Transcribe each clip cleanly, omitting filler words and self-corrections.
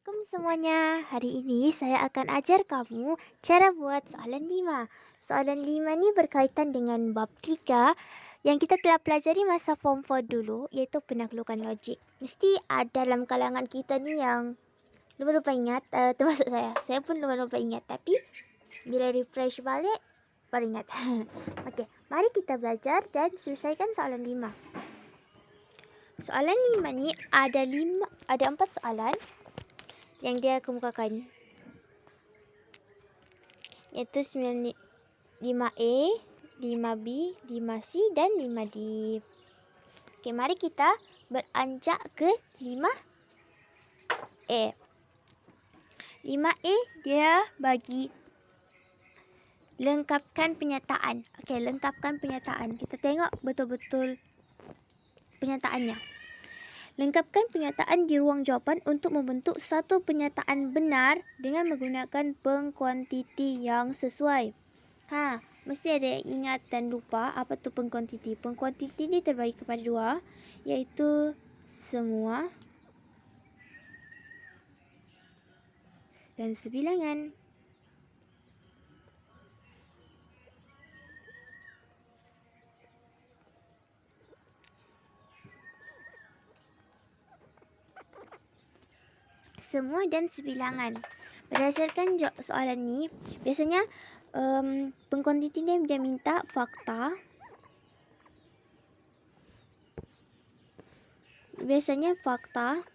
Assalamualaikum semuanya. Hari ini saya akan ajar kamu cara buat soalan 5. Soalan 5 ni berkaitan dengan bab 3 yang kita telah pelajari masa form 4 dulu, iaitu penaklukan logik. Mesti ada dalam kalangan kita ni yang lupa-lupa ingat, termasuk saya. Saya pun lupa-lupa ingat, tapi bila refresh balik baru ingat. Okey, mari kita belajar dan selesaikan soalan 5. Soalan 5 ni ada 4 soalan yang dia kemukakan, iaitu 5A, 5B, 5C dan 5D. Okey, mari kita beranjak ke 5A. 5A dia bagi lengkapkan penyataan. Okey, lengkapkan penyataan. Kita tengok betul-betul penyataannya. Lengkapkan penyataan di ruang jawapan untuk membentuk satu penyataan benar dengan menggunakan pengkuantiti yang sesuai. Mesti ada yang ingat dan lupa apa tu pengkuantiti. Pengkuantiti ni terbagi kepada dua, iaitu semua dan sebilangan. Semua dan sebilangan. Berdasarkan soalan ni, biasanya pengkuantiti dia minta fakta. Biasanya fakta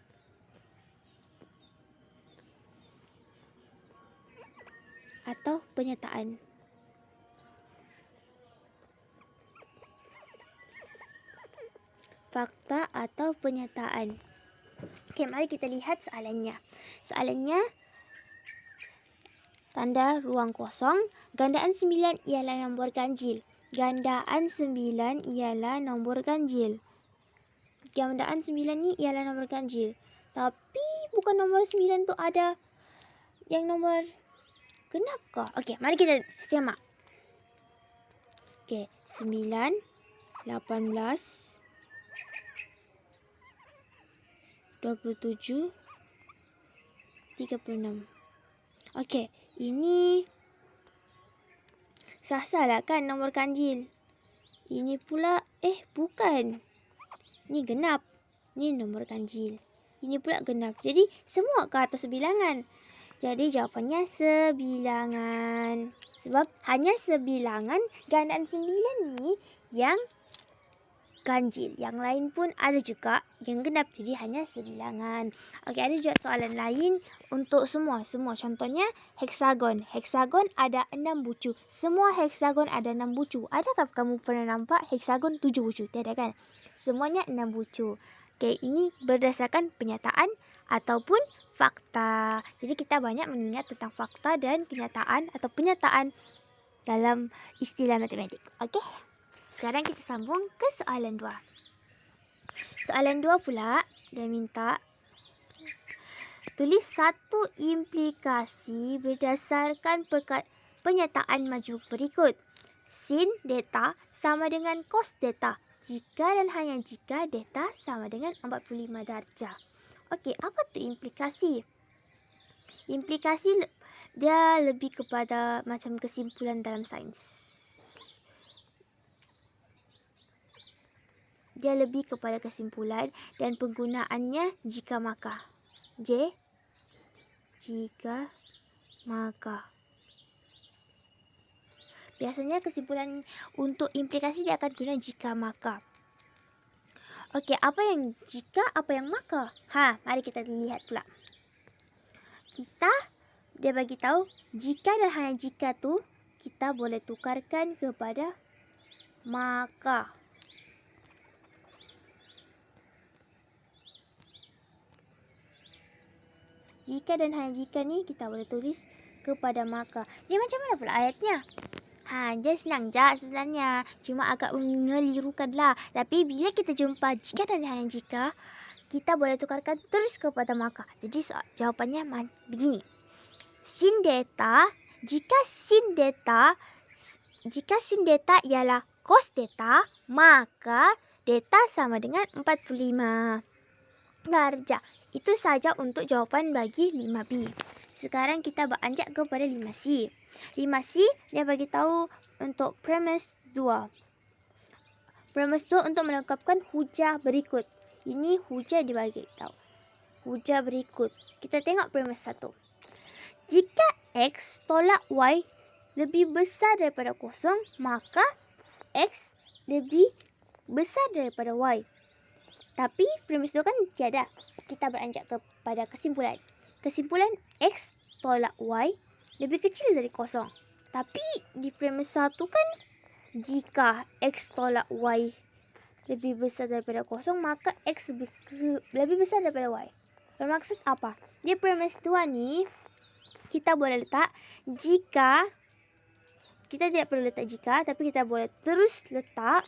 atau penyataan. Fakta atau penyataan. Okey, mari kita lihat soalannya. Soalannya tanda ruang kosong. Gandaan 9 ialah nombor ganjil. Gandaan 9 ialah nombor ganjil. Gandaan 9 ni ialah nombor ganjil. Tapi bukan nombor 9 tu ada yang nombor genap ke? Okey, mari kita semak. Okey, 9, 18, 27, 36. Okey, ini sah-sah lah kan nombor ganjil. Ini pula, bukan. Ini genap. Ini nombor ganjil. Ini pula genap. Jadi, semua ke atas sebilangan. Jadi, jawapannya sebilangan. Sebab hanya sebilangan gandaan 9 ni yang ganjil. Yang lain pun ada juga yang genap. Jadi hanya sebilangan. Okey, ada juga soalan lain untuk semua. Contohnya heksagon. Heksagon ada 6 bucu. Semua heksagon ada 6 bucu. Adakah kamu pernah nampak heksagon 7 bucu? Tiada kan? Semuanya 6 bucu. Okey, ini berdasarkan penyataan ataupun fakta. Jadi kita banyak mengingat tentang fakta dan kenyataan atau penyataan dalam istilah matematik. Okey? Sekarang kita sambung ke soalan 2. Soalan 2 pula, dia minta tulis satu implikasi berdasarkan penyataan majmuk berikut. Sin data sama dengan cos data jika dan hanya jika data sama dengan 45 darjah. Okey, apa tu implikasi? Implikasi dia lebih kepada macam kesimpulan dalam sains. Dia lebih kepada kesimpulan dan penggunaannya jika maka. Jika maka. Biasanya kesimpulan untuk implikasi dia akan guna jika maka. Okey, apa yang jika, apa yang maka? Mari kita lihat pula. Dia bagi tahu jika dan hanya jika tu kita boleh tukarkan kepada maka. Jika dan hanya jika ni kita boleh tulis kepada maka. Dia macam mana pula ayatnya? Dia senang je sebenarnya. Cuma agak mengelirukan lah. Tapi bila kita jumpa jika dan hanya jika, kita boleh tukarkan terus kepada maka. Jadi jawapannya begini. Sin data, jika sin data ialah cos data, maka data sama dengan 45 darjah. Itu saja untuk jawapan bagi 5B. Sekarang kita beranjak kepada 5C. 5C dia bagi tahu untuk premis 2. Premis 2 untuk melengkapkan hujah berikut. Ini hujah dibagi tahu. Hujah berikut. Kita tengok premis 1. Jika X tolak Y lebih besar daripada kosong, maka X lebih besar daripada Y. Tapi premis 2 kan tiada. Kita beranjak kepada kesimpulan. Kesimpulan X tolak Y lebih kecil dari kosong. Tapi di premis 1 kan jika X tolak Y lebih besar daripada kosong, maka X lebih besar daripada Y. Bermaksud apa? Di premis 2 ni kita boleh letak jika. Kita tidak perlu letak jika, tapi kita boleh terus letak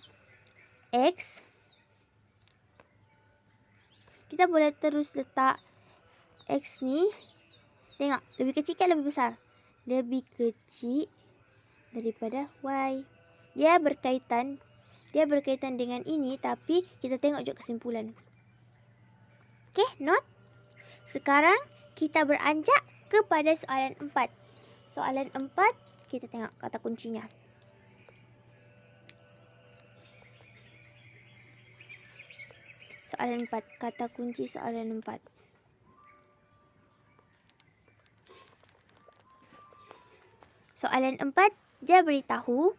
X. Kita boleh terus letak X ni. Tengok, lebih kecil ke lebih besar? Lebih kecil daripada Y. Dia berkaitan dengan ini, tapi kita tengok juga kesimpulan. Okey, note. Sekarang kita beranjak kepada soalan 4. Soalan 4, kita tengok kata kuncinya. Soalan 4, kata kunci soalan 4. Soalan 4, dia beritahu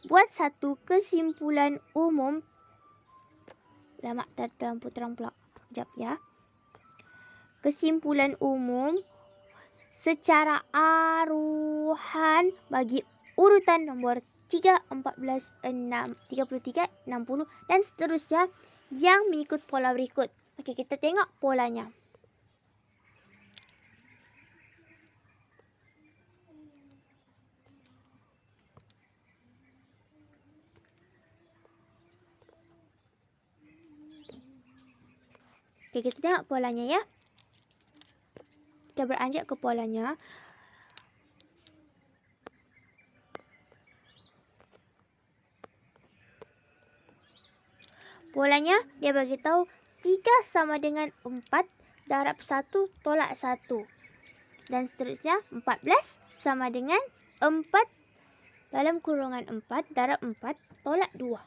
buat satu kesimpulan umum. Lama terlampu terang pula. Sekejap ya. Kesimpulan umum secara aruhan bagi urutan nombor 3, 14, 6, 33, 60 dan seterusnya yang mengikut pola berikut. Okey, kita tengok polanya. Okey, kita tengok polanya ya. Kita beranjak ke polanya. Polanya dia bagi tahu 3 sama dengan 4 darab 1 tolak 1. Dan seterusnya 14 sama dengan 4 dalam kurungan 4 darab 4 tolak 2.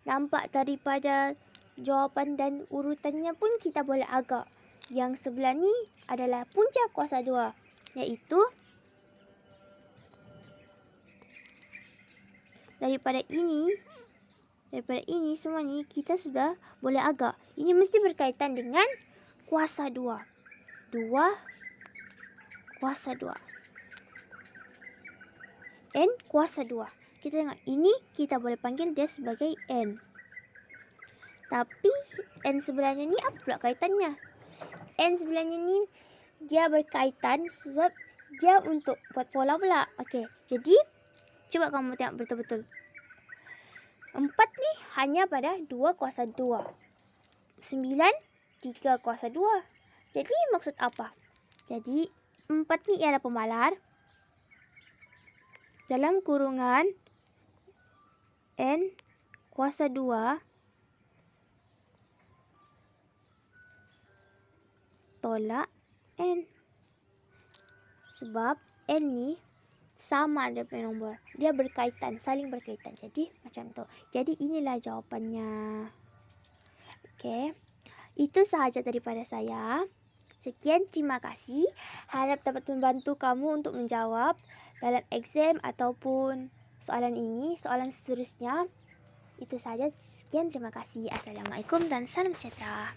Nampak daripada jawapan dan urutannya pun kita boleh agak. Yang sebelah ni adalah punca kuasa 2. Iaitu daripada ini semua ni kita sudah boleh agak. Ini mesti berkaitan dengan kuasa 2. 2 kuasa 2. N kuasa 2. Kita tengok ini kita boleh panggil dia sebagai N. Tapi N sebelahnya ni apa pula kaitannya? N sebelahnya ni dia berkaitan sebab dia untuk buat pola pula. Okey, jadi cuba kamu tengok betul-betul. 4 ni hanya pada 2 kuasa 2. 9, 3 kuasa 2. Jadi maksud apa? Jadi 4 ni ialah pemalar dalam kurungan N kuasa 2 tolak N. Sebab N ni sama daripada nombor. Dia berkaitan, saling berkaitan. Jadi macam tu. Jadi inilah jawapannya. Okey. Itu sahaja daripada saya. Sekian, terima kasih. Harap dapat membantu kamu untuk menjawab dalam exam ataupun soalan ini, soalan seterusnya. Itu sahaja. Sekian, terima kasih. Assalamualaikum dan salam sejahtera.